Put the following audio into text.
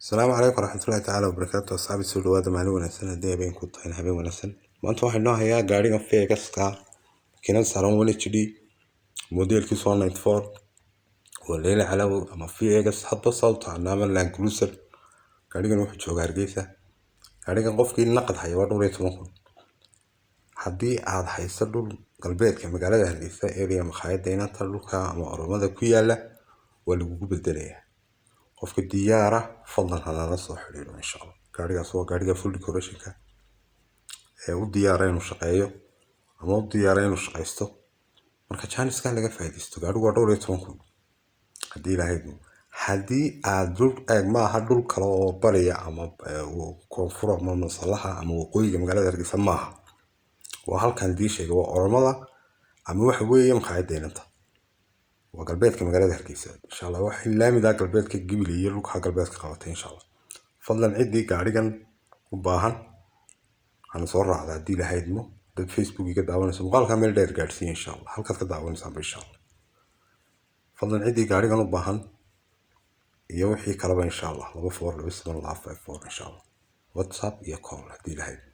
السلام عليكم ورحمة الله تعالى وبركاته أصحابي سو dhawaada maalin wanaagsan haddii habeen ku tahay habeen wanaagsan maanta waxaan noo hayaa gaarigan Vegas-ka makiinad saaran Full HD modelkiisu waa 94 waa leela calaw ama Vegas hadba sababta ama Land Cruiser gaarigan wuxuu joogaa Hargeysa gaarigan qofkii naqad haya waa 12 haddii aad hayso dhul galbeedka magaalada Hargeysa area makhaayadda inta dhulka ama oromada ku yaala waa lagu bedelayaa qofka diyaara fadlan halala soo xiriiro insha Allah gaarigaas waa gaariga full decoration-ka u diyaareen inuu shaqeeyo ama u diyaareen inuu shaqeysto marka chance-ka laga faa'iideysto gaarigu waa 12 haddii aad dhul maaha dhul kale oo bariya ama koonfur ama maslaxa ama waqooyiga magaalada Hargeysa maaha waa halkan dii sheegay waa oromada ama waxa weeye makhaayadda inta waa galbeedka magaalada Hargeysa insha Allah waxa laamida galbeedka Gibil iyo dhulka galbeedka qabatay insha Allah fadlan cidii gaarigan u baahan ana soo raacda hadii la haydmo dad Facebook iga daawanayso muuqaalka meel dheer gaarsiin insha Allah halkaad ka daawanaysaa insha Allah fadlan cidii gaarigan u baahan iyo wixii kale insha Allah 24 insha Allah WhatsApp iyo call hadii la haydmo